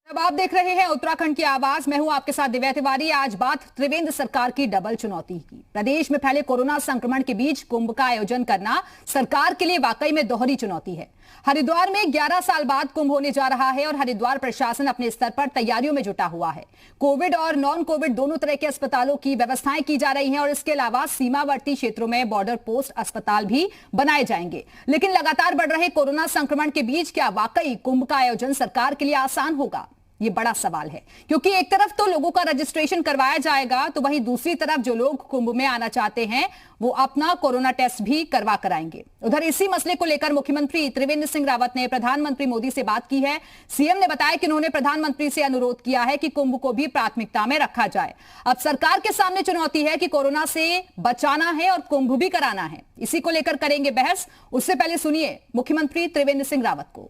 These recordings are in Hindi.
अब आप देख रहे हैं उत्तराखंड की आवाज। मैं हूं आपके साथ दिव्या तिवारी। आज बात त्रिवेंद्र सरकार की डबल चुनौती की। प्रदेश में फैले कोरोना संक्रमण के बीच कुंभ का आयोजन करना सरकार के लिए वाकई में दोहरी चुनौती है। हरिद्वार में 11 साल बाद कुंभ होने जा रहा है और हरिद्वार प्रशासन अपने स्तर पर तैयारियों में जुटा हुआ है। कोविड और नॉन कोविड दोनों तरह के अस्पतालों की व्यवस्थाएं की जा रही हैं और इसके अलावा सीमावर्ती क्षेत्रों में बॉर्डर पोस्ट अस्पताल भी बनाए जाएंगे। लेकिन लगातार बढ़ रहे कोरोना संक्रमण के बीच क्या वाकई कुंभ का आयोजन सरकार के लिए आसान होगा, ये बड़ा सवाल है। क्योंकि एक तरफ तो लोगों का रजिस्ट्रेशन करवाया जाएगा, तो वहीं दूसरी तरफ जो लोग कुंभ में आना चाहते हैं वो अपना कोरोना टेस्ट भी करवा कर आएंगे। उधर इसी मसले को लेकर मुख्यमंत्री त्रिवेंद्र सिंह रावत ने प्रधानमंत्री मोदी से बात की है। सीएम ने बताया कि उन्होंने प्रधानमंत्री से अनुरोध किया है कि कुंभ को भी प्राथमिकता में रखा जाए। अब सरकार के सामने चुनौती है कि कोरोना से बचाना है और कुंभ भी कराना है। इसी को लेकर करेंगे बहस। उससे पहले सुनिए मुख्यमंत्री त्रिवेंद्र सिंह रावत को।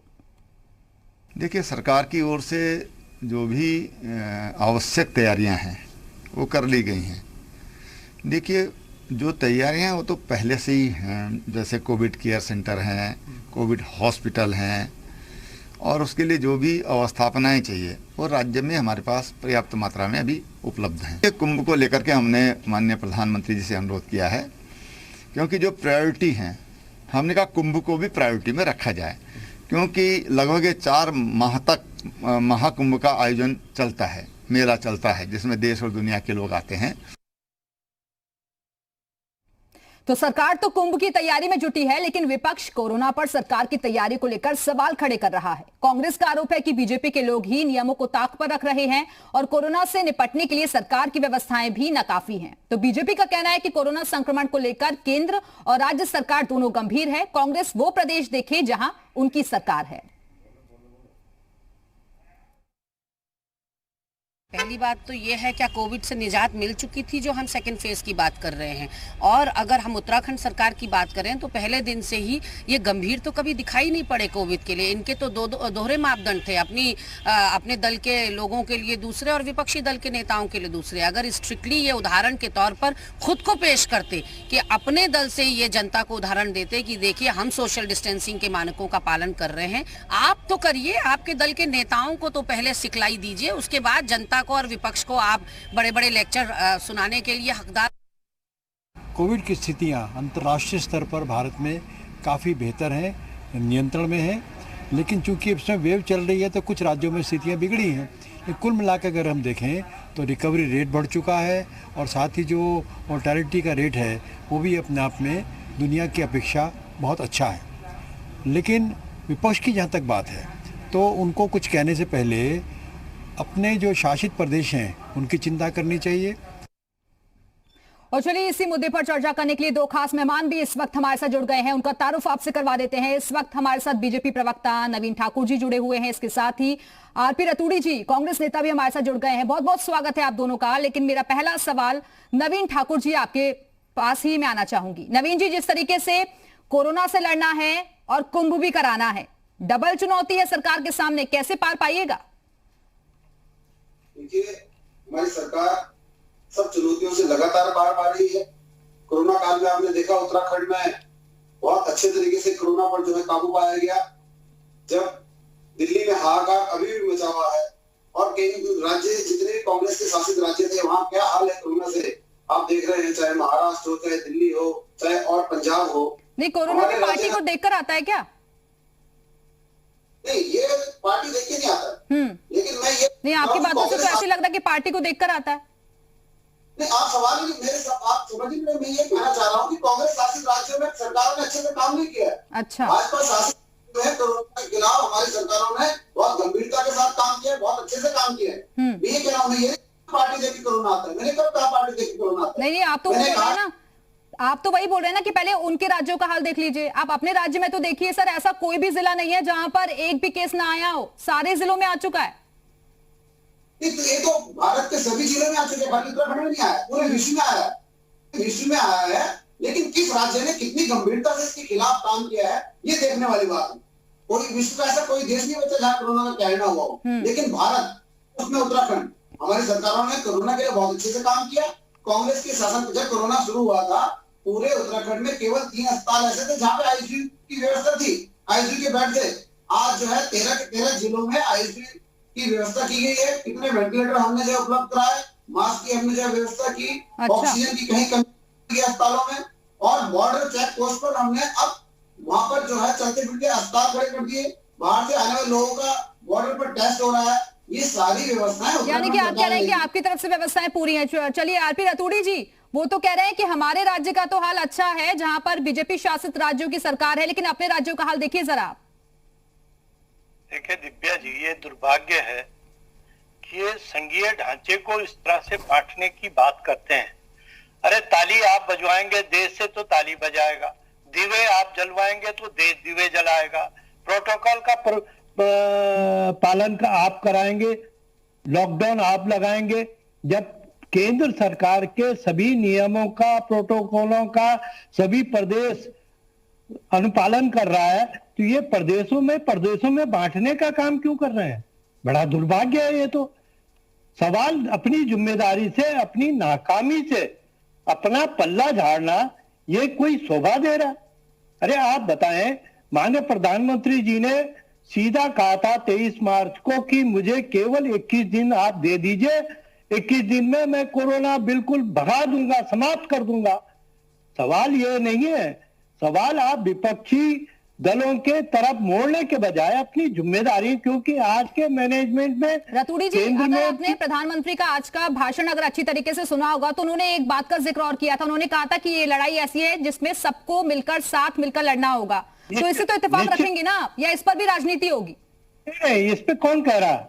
देखिए, सरकार की ओर से जो भी आवश्यक तैयारियां हैं वो कर ली गई हैं। देखिए, जो तैयारियां वो तो पहले से ही हैं, जैसे कोविड केयर सेंटर हैं, कोविड हॉस्पिटल हैं, और उसके लिए जो भी अवस्थापनाएं चाहिए वो राज्य में हमारे पास पर्याप्त मात्रा में अभी उपलब्ध हैं। ये कुंभ को लेकर के हमने माननीय प्रधानमंत्री जी से अनुरोध किया है, क्योंकि जो प्रायोरिटी हैं हमने कहा कुंभ को भी प्रायोरिटी में रखा जाए, क्योंकि लगभग 4 माह तक महाकुंभ का आयोजन चलता है, मेला चलता है, जिसमें देश और दुनिया के लोग आते हैं। तो सरकार तो कुंभ की तैयारी में जुटी है, लेकिन विपक्ष कोरोना पर सरकार की तैयारी को लेकर सवाल खड़े कर रहा है। कांग्रेस का आरोप है कि बीजेपी के लोग ही नियमों को ताक पर रख रहे हैं और कोरोना से निपटने के लिए सरकार की व्यवस्थाएं भी नाकाफी हैं। तो बीजेपी का कहना है कि कोरोना संक्रमण को लेकर केंद्र और राज्य सरकार दोनों गंभीर है। कांग्रेस वो प्रदेश देखे जहां उनकी सरकार है। पहली बात तो ये है, क्या कोविड से निजात मिल चुकी थी जो हम सेकेंड फेज की बात कर रहे हैं। और अगर हम उत्तराखंड सरकार की बात करें तो पहले दिन से ही ये गंभीर तो कभी दिखाई नहीं पड़े कोविड के लिए। इनके तो दोहरे मापदंड थे, अपने दल के लोगों के लिए दूसरे और विपक्षी दल के नेताओं के लिए दूसरे। अगर स्ट्रिक्टली ये उदाहरण के तौर पर खुद को पेश करते कि अपने दल से ये जनता को उदाहरण देते कि देखिए हम सोशल डिस्टेंसिंग के मानकों का पालन कर रहे हैं, आप तो करिए, आपके दल के नेताओं को तो पहले सिखलाई दीजिए, उसके बाद जनता को और विपक्ष को आप बड़े बड़े लेक्चर सुनाने के लिए हकदार। कोविड की स्थितियां अंतर्राष्ट्रीय स्तर पर भारत में काफ़ी बेहतर हैं, नियंत्रण में हैं, लेकिन चूंकि इस समय वेव चल रही है तो कुछ राज्यों में स्थितियां बिगड़ी हैं। कुल मिलाकर अगर हम देखें तो रिकवरी रेट बढ़ चुका है और साथ ही जो मोर्टेलिटी का रेट है वो भी अपने आप में दुनिया की अपेक्षा बहुत अच्छा है। लेकिन विपक्ष की जहाँ तक बात है तो उनको कुछ कहने से पहले अपने जो शासित प्रदेश हैं उनकी चिंता करनी चाहिए। और चलिए इसी मुद्दे पर चर्चा करने के लिए 2 खास मेहमान भी इस वक्त हमारे साथ जुड़ गए हैं। उनका तारुफ आपसे करवा देते हैं। इस वक्त हमारे साथ बीजेपी प्रवक्ता नवीन ठाकुर जी जुड़े हुए हैं। इसके साथ ही आरपी रतूड़ी जी, कांग्रेस नेता भी हमारे साथ जुड़ गए हैं। बहुत बहुत स्वागत है आप दोनों का। लेकिन मेरा पहला सवाल नवीन ठाकुर जी आपके पास ही मैं आना चाहूंगी। नवीन जी, जिस तरीके से कोरोना से लड़ना है और कुंभ भी कराना है, डबल चुनौती है सरकार के सामने, कैसे पार पाइएगा? देखिए, हमारी सरकार सब चुनौतियों से लगातार पार पा रही है। कोरोना काल में आपने देखा उत्तराखंड में बहुत अच्छे तरीके से कोरोना पर जो है काबू पाया गया। जब दिल्ली में हाहाकार अभी भी मचा हुआ है और कई राज्य, जितने भी कांग्रेस के शासित राज्य थे, वहां क्या हाल है कोरोना से आप देख रहे हैं। चाहे महाराष्ट्र हो, चाहे दिल्ली हो, चाहे और पंजाब हो। नहीं, कोरोना भी पार्टी को देखकर आता है क्या? नहीं, ये पार्टी देख के नहीं आता। लेकिन मैं ये नहीं, आपकी बातों से तो ऐसे लग रहा है कि पार्टी को देखकर आता है। नहीं, आप सवाल ही आप समझिए, मैं ये कहना चाह रहा हूँ कि कांग्रेस शासित राज्यों में सरकारों ने अच्छे से काम नहीं किया। अच्छा, भाजपा शासित जो है कोरोना के खिलाफ हमारी सरकारों ने बहुत गंभीरता के साथ काम किया है, बहुत अच्छे से काम किया है। मैं ये कह रहा हूँ, मैं ये पार्टी देखी कोरोना आता है, मैंने कब कहा पार्टी देखी कोरोना आता है? नहीं, आप तो बोल रहे हैं ना, आप तो वही बोल रहे हैं ना कि पहले उनके राज्यों का हाल देख लीजिए। आप अपने राज्य में तो देखिए सर, ऐसा कोई भी जिला नहीं है जहां पर एक भी केस ना आया हो, सारे जिलों में आ चुका है। ये तो भारत के सभी जिलों में आ चुके हैं, खाली उत्तराखंड में नहीं आया, पूरे विश्व में आया है। विश्व में आया है, लेकिन किस राज्य ने कितनी गंभीरता से इसके खिलाफ काम किया है ये देखने वाली बात है। कोई विश्व का ऐसा कोई देश नहीं बचा जहाँ कोरोना का कहना हुआ हो, लेकिन भारत, उसमें उत्तराखंड, हमारी सरकारों ने कोरोना के लिए बहुत अच्छे से काम किया। कांग्रेस के शासन जब कोरोना शुरू हुआ था, पूरे उत्तराखंड में केवल 3 अस्पताल ऐसे थे जहाँ पे आईसीयू की व्यवस्था थी, आईसीयू के बेड थे। आज जो है 13 के 13 जिलों में आईसीयू की व्यवस्था की गई है, कितने वेंटिलेटर हमने जो उपलब्ध कराए, मास्क की हमने जो व्यवस्था की, अच्छा। ऑक्सीजन की कहीं कमी की अस्पतालों में, और बॉर्डर चेक पोस्ट पर हमने अब वहां पर जो है चलते फिरते अस्पताल खड़े कर दिए, बाहर से आने वाले लोगों का बॉर्डर पर टेस्ट हो रहा है। ये सारी व्यवस्थाएं यानी कि आप कह रहे हैं कि आपकी तरफ से व्यवस्थाएं पूरी हैं। चलिए आरपी रतूड़ी जी, वो तो कह रहे हैं कि हमारे राज्य का तो हाल अच्छा है जहां पर बीजेपी शासित राज्यों की सरकार है, लेकिन अपने राज्यों का हाल देखिए जरा आप। देखिए दिव्या जी, ये दुर्भाग्य है कि ये संघीय ढांचे को इस तरह से बांटने की बात करते हैं। अरे ताली आप बजवाएंगे देश से तो ताली बजाएगा, दिवे आप जलवाएंगे तो देश दिवे जलाएगा, प्रोटोकॉल का पालन का आप कराएंगे, लॉकडाउन आप लगाएंगे। जब केंद्र सरकार के सभी नियमों का, प्रोटोकॉलों का सभी प्रदेश अनुपालन कर रहा है, तो ये प्रदेशों में बांटने का काम क्यों कर रहे हैं? बड़ा दुर्भाग्य है ये तो। सवाल अपनी जिम्मेदारी से, अपनी नाकामी से अपना पल्ला झाड़ना, ये कोई शोभा दे रहा? अरे आप बताएं, माननीय प्रधानमंत्री जी ने सीधा कहा था 23 मार्च को कि मुझे केवल 21 दिन आप दे दीजिए, 21 दिन में मैं कोरोना बिल्कुल भगा दूंगा, समाप्त कर दूंगा। सवाल ये नहीं है, सवाल आप विपक्षी दलों के तरफ मोड़ने के बजाय अपनी जिम्मेदारी, क्योंकि आज के मैनेजमेंट में रतूड़ी जी, अगर आपने प्रधानमंत्री का आज का भाषण अगर अच्छी तरीके से सुना होगा तो उन्होंने एक बात का जिक्र और किया था। उन्होंने कहा था कि ये लड़ाई ऐसी है जिसमें सबको मिलकर, साथ मिलकर लड़ना होगा। तो इसे तो इत्तेफाक रखेंगे ना, या इस पर भी राजनीति होगी? नहीं, इस पे कौन कह रहा?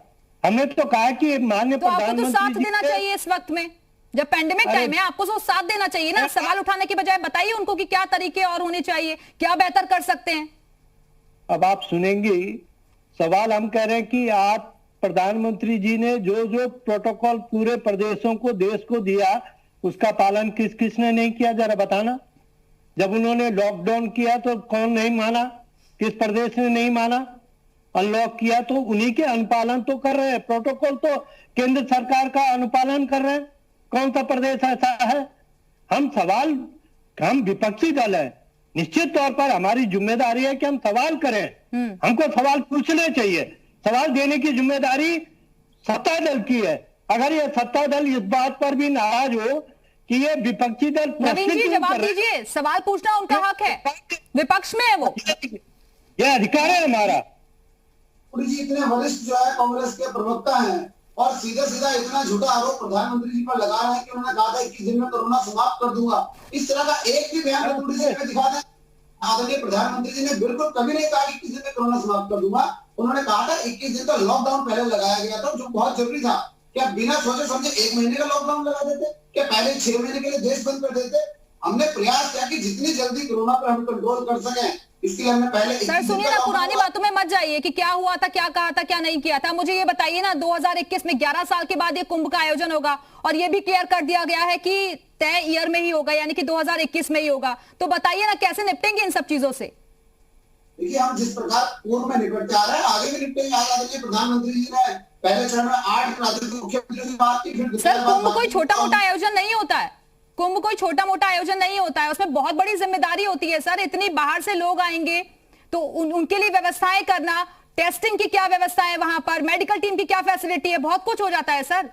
हमने तो कहा कि माननीय तो आपको तो साथ देना चाहिए इस वक्त में, जब पेंडेमिक टाइम है, आपको तो साथ देना चाहिए ना। सवाल उठाने के बजाय बताइए उनको कि क्या तरीके और होने चाहिए, क्या बेहतर कर सकते हैं। अब आप सुनेंगे, सवाल हम कह रहे हैं कि आप प्रधानमंत्री जी ने जो जो प्रोटोकॉल पूरे प्रदेशों को, देश को दिया, उसका पालन किस किसने नहीं किया, जरा बताना। जब उन्होंने लॉकडाउन किया तो कौन नहीं माना? किस प्रदेश ने नहीं माना? अनलॉक किया तो उन्हीं के अनुपालन तो कर रहे हैं, प्रोटोकॉल तो केंद्र सरकार का अनुपालन कर रहे हैं। कौन सा प्रदेश ऐसा है? हम विपक्षी दल है, निश्चित तौर पर हमारी जिम्मेदारी है कि हम सवाल करें, हमको सवाल पूछने चाहिए। सवाल देने की जिम्मेदारी सत्ता दल की है। अगर ये सत्ता दल इस बात पर भी नाराज हो कि ये विपक्षी दल, नवीन जी जवाब दीजिए, सवाल पूछना उनका हक है, विपक्ष में है वो, ये अधिकार है हमारा। जी इतने वरिष्ठ जो है कांग्रेस के प्रवक्ता हैं और सीधा सीधा इतना झूठा आरोप प्रधानमंत्री जी पर लगा रहे हैं कि उन्होंने कहा था 21 दिन में कोरोना समाप्त कर दूंगा। इस तरह का एक भी बयान रतूड़ी जी में दिखा दें। आदरणीय प्रधानमंत्री जी ने बिल्कुल कभी नहीं कहा कि 21 दिन में कोरोना समाप्त कर दूंगा। उन्होंने कहा था 21 दिन का लॉकडाउन पहले लगाया गया था, जो बहुत जरूरी था। क्या बिना सोचे समझे 1 महीने का लॉकडाउन लगा देते? क्या पहले 6 महीने के लिए देश बंद कर देते? हमने प्रयास किया कि जितनी जल्दी कोरोना पर हम कंट्रोल कर सकें, इसके लिए हमने पहले। सर सुनिए ना, पुरानी बातों में मत जाइए कि क्या हुआ था, क्या कहा था, क्या नहीं किया था। मुझे ये बताइए ना, 2021 में 11 साल के बाद ये कुंभ का आयोजन होगा और ये भी क्लियर कर दिया गया है कि तय ईयर में ही होगा, यानी कि 2021 में ही होगा। तो बताइए ना कैसे निपटेंगे इन सब चीजों से? देखिए, हम जिस प्रकार पूर्व में निपटते आ रहे हैं आगे भी निपटेंगे। आज प्रधानमंत्री जी ने पहले चरण में 8 राज्यों के मुख्यमंत्रियों से बात की। फिर सर कुंभ कोई छोटा मोटा आयोजन नहीं होता है, कुंभ कोई छोटा मोटा आयोजन नहीं होता है, उसमें बहुत बड़ी जिम्मेदारी होती है सर। इतनी बाहर से लोग आएंगे तो उनके लिए व्यवस्थाएं करना, टेस्टिंग की क्या व्यवस्था है वहां पर, मेडिकल टीम की क्या फैसिलिटी है, बहुत कुछ हो जाता है सर।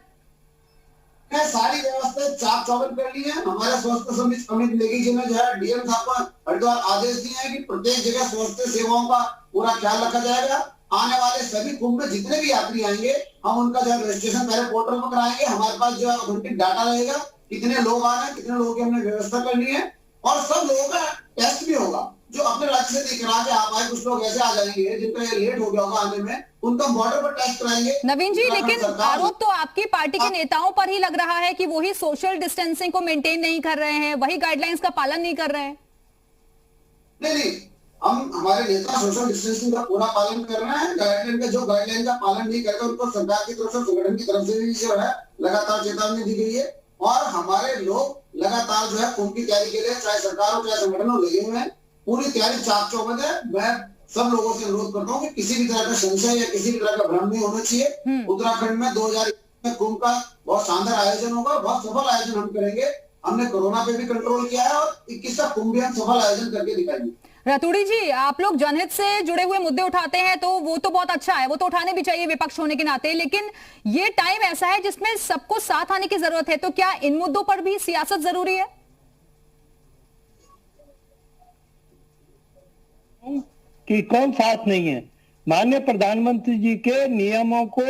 सारी व्यवस्थाएं चाक चौबंद कर ली है। हमारे स्वास्थ्य समिति अमित नेगी जी ने जो है डीएम साहब को हरिद्वार आदेश दिए हैं कि प्रत्येक जगह स्वास्थ्य सेवाओं का पूरा ख्याल रखा जाएगा। आने वाले सभी कुंभ में जितने भी यात्री आएंगे, हम उनका जो है रजिस्ट्रेशन पहले पोर्टल पर कराएंगे। हमारे पास जो है ऑथेंटिक डाटा रहेगा, कितने लोग आ रहे हैं, कितने लोगों की हमने व्यवस्था करनी है, और सब लोगों का टेस्ट भी होगा। जो अपने राज्य से नहीं करा के आप आए, कुछ लोग ऐसे आ जाएंगे जिनको लेट हो गया होगा आने में, उनका बॉर्डर पर टेस्ट कराएंगे। नवीन जी, लेकिन आरोप तो आपकी पार्टी के नेताओं पर ही लग रहा है कि वही सोशल डिस्टेंसिंग को मेंटेन नहीं कर रहे हैं, वही गाइडलाइंस का पालन नहीं कर रहे हैं। नहीं, हम हमारे नेता सोशल डिस्टेंसिंग का पूरा पालन कर रहे हैं। गाइडलाइन का पालन नहीं करके उनको सरकार की तरफ से, संगठन की तरफ से भी जो है लगातार चेतावनी दी गई है। और हमारे लोग लगातार जो है कुंभ की तैयारी के लिए, चाहे सरकार हो चाहे संगठन हो, लगे हुए हैं। पूरी तैयारी चाक चौबंद है। मैं सब लोगों से अनुरोध करता हूँ कि किसी भी तरह का संशय या किसी भी तरह का भ्रम नहीं होना चाहिए। उत्तराखंड में 2021 में कुंभ का बहुत शानदार आयोजन होगा, बहुत सफल आयोजन हम करेंगे। हमने कोरोना पे भी कंट्रोल किया है और 21 का कुंभ भी हम सफल आयोजन करके दिखाएंगे। रतूड़ी जी, आप लोग जनहित से जुड़े हुए मुद्दे उठाते हैं तो वो तो बहुत अच्छा है, वो तो उठाने भी चाहिए विपक्ष होने के नाते, लेकिन ये टाइम ऐसा है जिसमें सबको साथ आने की जरूरत है, तो क्या इन मुद्दों पर भी सियासत जरूरी है? कि कौन साथ नहीं है? माननीय प्रधानमंत्री जी के नियमों को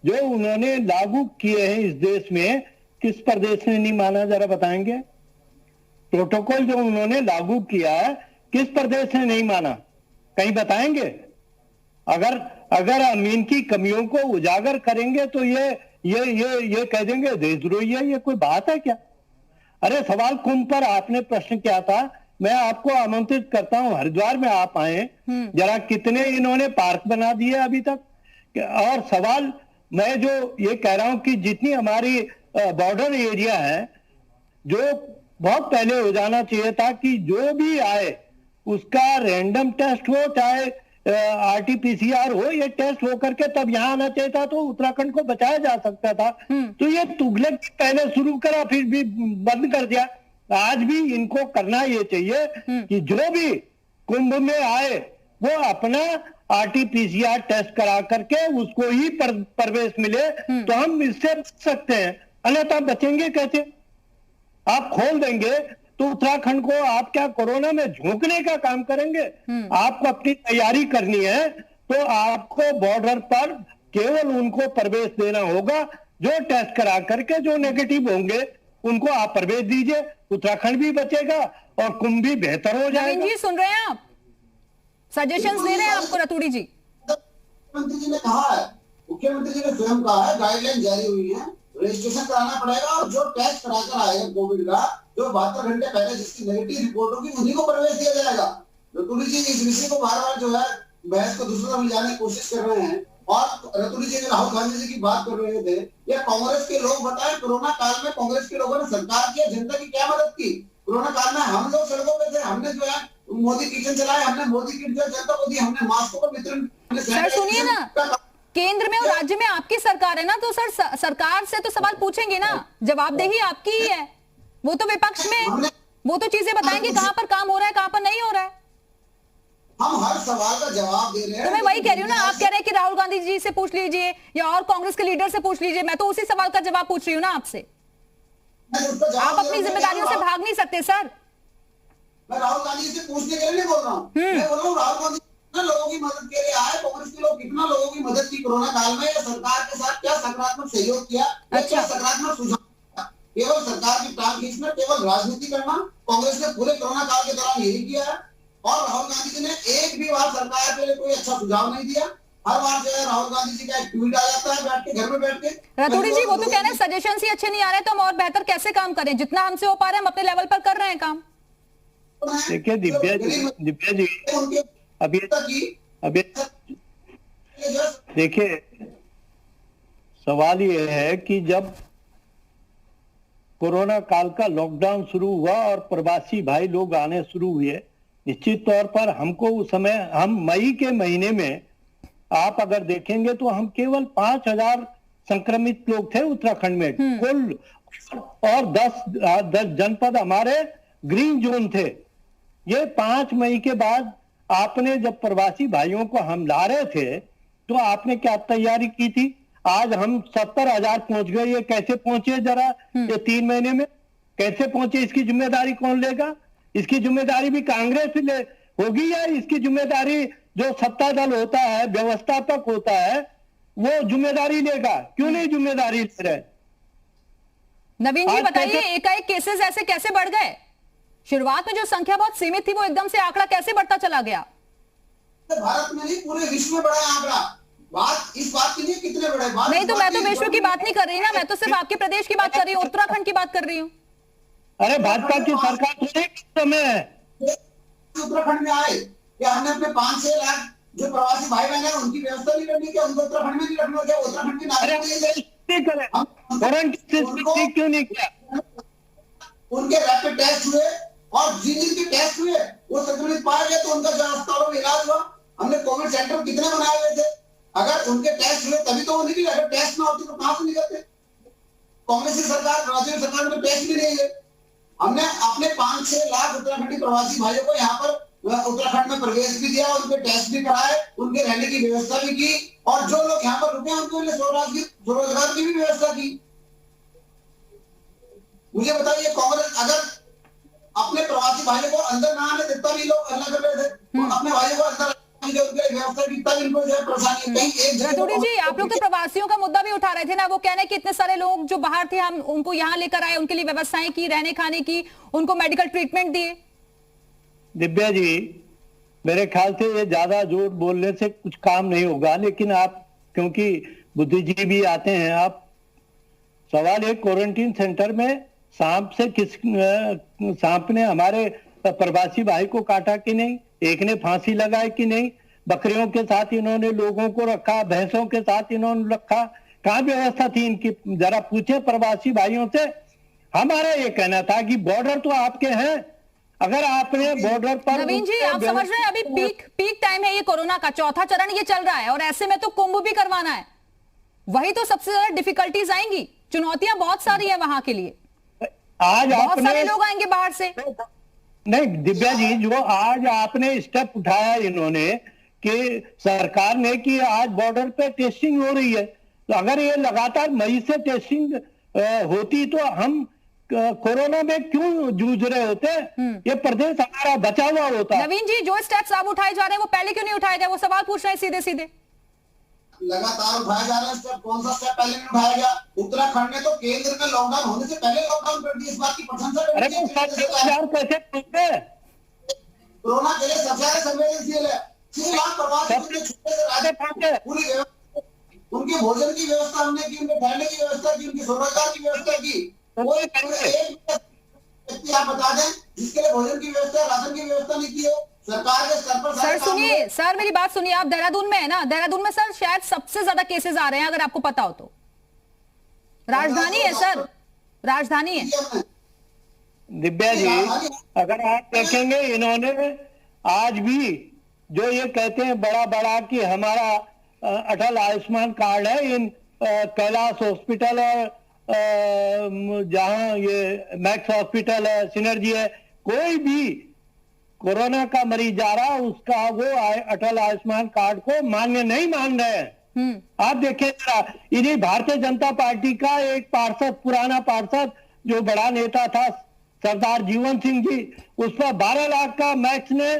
जो उन्होंने लागू किए हैं इस देश में, किस प्रदेश ने नहीं माना, जरा बताएंगे? प्रोटोकॉल जो उन्होंने लागू किया है किस प्रदेश ने नहीं माना, कहीं बताएंगे? अगर हम इनकी कमियों को उजागर करेंगे तो ये कह देंगे देशद्रोही है, ये कोई बात है क्या? अरे सवाल कुंभ पर आपने प्रश्न किया था, मैं आपको आमंत्रित करता हूं हरिद्वार में आप आए, जरा कितने इन्होंने पार्क बना दिए अभी तक। और सवाल मैं जो ये कह रहा हूं कि जितनी हमारी बॉर्डर एरिया है, जो बहुत पहले हो जाना चाहिए था कि जो भी आए उसका रैंडम टेस्ट हो, चाहे आरटीपीसीआर हो, ये टेस्ट हो करके तब यहाँ आना चाहिए था, तो उत्तराखंड को बचाया जा सकता था। तो ये तुगलक पहले शुरू करा फिर भी बंद कर दिया। आज भी इनको करना ये चाहिए कि जो भी कुंभ में आए वो अपना आरटीपीसीआर टेस्ट करा करके उसको ही प्रवेश मिले, तो हम इससे बच सकते हैं, अन्यथा बचेंगे कैसे? आप खोल देंगे तो उत्तराखंड को आप क्या कोरोना में झोंकने का काम करेंगे? आपको अपनी तैयारी करनी है तो आपको बॉर्डर पर केवल उनको प्रवेश देना होगा जो टेस्ट करा करके जो नेगेटिव होंगे उनको आप प्रवेश दीजिए, उत्तराखंड भी बचेगा और कुंभ भी बेहतर हो जाएगा। जी सुन रहे हैं आप, सजेशंस दे रहे हैं आपको रतूड़ी जी। मुख्यमंत्री जी ने कहा है, मुख्यमंत्री जी ने स्वयं कहा है, गाइडलाइन जारी हुई है, रजिस्ट्रेशन कराना पड़ेगा और जो टेस्ट कराकर आएगा कोविड का, जो 72 घंटे पहले जिसकी नेगेटिव रिपोर्ट होगी उन्हीं को प्रवेश दिया जाएगा। रतूड़ी जी इस विषय को बार बार जो है बहस को दूसरी तरफ ले जाने की कोशिश कर रहे हैं। और रतूड़ी जी राहुल गांधी जी की बात कर रहे थे, या कांग्रेस के लोग बताएं कोरोना काल में कांग्रेस के लोगों ने सरकार की जनता की क्या मदद की? कोरोना काल में हम लोग सड़कों पे थे, हमने जो है मोदी किचन चलाए, हमने मोदी किट जो जनता को दी, हमने मास्कों का वितरण। सर सुनिए ना, केंद्र में और राज्य में आपकी सरकार है ना, तो सर सरकार से तो सवाल पूछेंगे ना, जवाबदेही आपकी ही है। वो तो विपक्ष में वो तो चीजें बताएंगे कहां पर काम हो रहा है, कहां पर नहीं हो रहा है। हम हर सवाल का जवाब दे रहे हैं। तो मैं वही कह रही हूँ ना, आप कह रहे हैं कि राहुल गांधी जी से पूछ लीजिए या और कांग्रेस के लीडर से पूछ लीजिए, मैं तो उसी सवाल का जवाब पूछ रही हूँ ना आपसे। आप अपनी जिम्मेदारियों से भाग नहीं सकते सर। मैं राहुल गांधी से पूछने के लिए नहीं बोल रहा हूँ, मैं बोल रहा हूँ राहुल गांधी कितना लोगों की मदद के लिए आए, कांग्रेस के लोग कितना लोगों की मदद की कोरोना काल में, या सरकार के साथ क्या सकारात्मक सहयोग किया, क्या सकारात्मक सुझाव। केवल सरकार की टांग खींचना, केवल राजनीति करना, कांग्रेस ने पूरे कोरोना काल के दौरान यही किया है। और राहुल गांधी जी ने एक भी बार सरकार के लिए कोई अच्छा सुझाव नहीं दिया। हर बार जो है राहुल गांधी जी का एक ट्वीट आ जाता है बैठ के घर में बैठ के। रतूड़ी जी वो तो कह रहे हैं सजेशंस ही अच्छे नहीं आ रहे, तो हम और बेहतर कैसे काम करें? जितना हमसे हो पा रहे हैं हम अपने लेवल पर कर रहे हैं काम। देखिए दिव्या जी अभी देखिए सवाल ये है कि जब कोरोना काल का लॉकडाउन शुरू हुआ और प्रवासी भाई लोग आने शुरू हुए, निश्चित तौर पर हमको उस समय, हम मई के महीने में आप अगर देखेंगे तो हम केवल 5000 संक्रमित लोग थे उत्तराखंड में कुल, और 10 जनपद हमारे ग्रीन जोन थे। ये 5 मई के बाद आपने जब प्रवासी भाइयों को हम ला रहे थे तो आपने क्या तैयारी की थी? आज हम 70,000 पहुंच गए। ये कैसे पहुंचे जरा, ये 3 महीने में कैसे पहुंचे? इसकी जिम्मेदारी कौन लेगा? इसकी जिम्मेदारी भी कांग्रेस ले होगी या इसकी जिम्मेदारी जो सत्ता दल होता है, व्यवस्थापक होता है, वो जिम्मेदारी लेगा? क्यों नहीं जिम्मेदारी ले रहे? नवीन जी बताइए, एकाएक केसेस ऐसे कैसे बढ़ गए? शुरुआत में जो संख्या बहुत सीमित थी वो एकदम से आंकड़ा कैसे बढ़ता चला गया? भारत में नहीं पूरे विश्व में बड़ा आंकड़ा। बात इस बात की नहीं कितने बड़े बात नहीं, तो मैं तो विश्व की बात नहीं कर रही ना, मैं तो सिर्फ आपके प्रदेश की बात कर रही हूँ, उत्तराखंड की बात कर रही हूँ। अरे भाजपा की सरकार तो एक समय है उत्तराखंड में आए, क्या हमने अपने 5-6 लाख जो प्रवासी भाई बहन है उनकी व्यवस्था नहीं करनी? क्या उनको उत्तराखंड में नहीं रखना? क्या उत्तराखंड की नागरिक क्यों नहीं किया? उनके रैपिड टेस्ट हुए और जिनके टेस्ट हुए वो संक्रमित पाए गए तो उनका जो अस्पतालों में इलाज हुआ। हमने कोविड सेंटर कितने बनाए हुए थे? अगर उनके टेस्ट हुए तभी तो वो निकले, अगर टेस्ट ना होते तो कहां से निकलते? कांग्रेस की सरकार, राज्य सरकार में टेस्ट भी नहीं है। हमने अपने 5-6 लाख उत्तराखंडी प्रवासी भाइयों को यहाँ पर उत्तराखंड में प्रवेश भी दिया, उनके टेस्ट भी कराए, उनके रहने की व्यवस्था भी की, और जो लोग यहाँ पर रुके उनके लिए स्वरोजगार की भी व्यवस्था की। मुझे बताइए, कांग्रेस अगर अपने प्रवासी भाइयों को अंदर ना आने देता भी लोग हल्ला कर रहे थे, तो अपने भाइयों को अंदर व्यवस्था की, तब इनको जो है परेशानी कहीं एक रतूड़ी जी, आप लोग तो प्रवासियों का मुद्दा भी उठा रहे थे ना, वो कह रहे हैं कि इतने सारे लोग जो बाहर थे हम उनको यहाँ लेकर आए, उनके लिए व्यवस्थाएं की, रहने खाने की, उनको मेडिकल ट्रीटमेंट दिए। दिव्या जी, मेरे ख्याल से ये ज्यादा जोर बोलने से कुछ काम नहीं होगा, लेकिन आप क्योंकि बुद्धिजीवी आते हैं, आप सवाल है क्वारंटीन सेंटर में सांप ने हमारे प्रवासी भाई को काटा कि नहीं, एक ने फांसी लगाई कि नहीं, बकरियों के साथ इन्होंने लोगों को रखा, भैंसों के साथ इन्होंने रखा, कहां व्यवस्था थी इनकी, जरा पूछे प्रवासी भाइयों से। हमारा ये कहना था कि बॉर्डर तो आपके हैं, अगर आपने बॉर्डर पर नवीन जी, आप समझ रहे हैं अभी पीक टाइम है ये कोरोना का, चौथा चरण ये चल रहा है, और ऐसे में तो कुंभ भी करवाना है, वही तो सबसे ज्यादा डिफिकल्टीज आएंगी, चुनौतियां बहुत सारी है वहां के लिए, आज बहुत सारे लोग आएंगे बाहर से। नहीं दिव्या जी, जो आज आपने स्टेप उठाया इन्होंने कि सरकार ने कि आज बॉर्डर पे टेस्टिंग हो रही है, तो अगर ये लगातार मई से टेस्टिंग होती तो हम कोरोना में क्यों जूझ रहे होते, ये प्रदेश हमारा बचा हुआ होता। नवीन जी, जो स्टेप्स अब उठाए जा रहे हैं वो पहले क्यों नहीं उठाए गए, वो सवाल पूछ रहे हैं सीधे सीधे। लगातार उठाए जा रहे हैं स्टेप, कौन सा स्टेप पहले नहीं उठाया गया? उत्तराखंड ने तो केंद्र में लॉकडाउन होने से पहले लॉकडाउन कर दिया, इस बात की प्रशंसा करनी चाहिए। कोरोना के लिए सबसे ज्यादा संवेदनशील है, 6 लाख प्रवासी पूरी व्यवस्था, उनके भोजन की व्यवस्था हमने की, उनके ठहरने की व्यवस्था की, उनकी स्वरोजगार की व्यवस्था की। कोई एक व्यक्ति आप बता दें जिसके लिए भोजन की व्यवस्था, राशन की व्यवस्था नहीं की हो सरकार के स्तर पर। सर सुनिए, सर मेरी बात सुनिए, आप देहरादून में है ना, देहरादून में सर शायद सबसे ज्यादा केसेस आ रहे हैं, अगर आपको पता हो तो। राजधानी है सर, राजधानी है। दिव्या जी, अगर आप देखेंगे इन्होंने आज भी जो ये कहते हैं बड़ा बड़ा कि हमारा अटल आयुष्मान कार्ड है, इन कैलाश हॉस्पिटल और जहां ये मैक्स हॉस्पिटल है, सिनर्जी है, कोई भी कोरोना का मरीज जा रहा उसका वो अटल आयुष्मान कार्ड को मान्य नहीं मान रहे हैं। आप देखिए जरा, इन्हीं भारतीय जनता पार्टी का एक पार्षद, पुराना पार्षद जो बड़ा नेता था सरदार जीवन सिंह जी, उस पर 12 लाख का मैक्स ने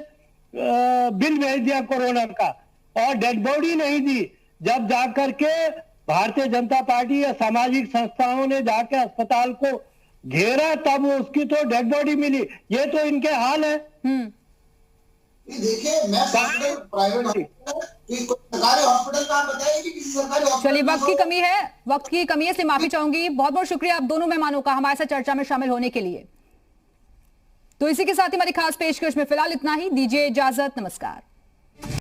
बिल भेज दिया कोरोना का, और डेड बॉडी नहीं दी। जब जाकर के भारतीय जनता पार्टी या सामाजिक संस्थाओं ने जाके अस्पताल को घेरा, तब उसकी तो डेड बॉडी मिली। ये तो इनके हाल है। देखिए, मैं प्राइवेट सरकारी हॉस्पिटल का बताइए कि किसी सरकारी हॉस्पिटल। चलिए, वक्त की कमी है इसलिए माफी चाहूंगी। बहुत बहुत शुक्रिया आप दोनों मेहमानों का हमारे साथ चर्चा में शामिल होने के लिए। तो इसी के साथ ही हमारी खास पेशकश में फिलहाल इतना ही, दीजिए इजाजत, नमस्कार।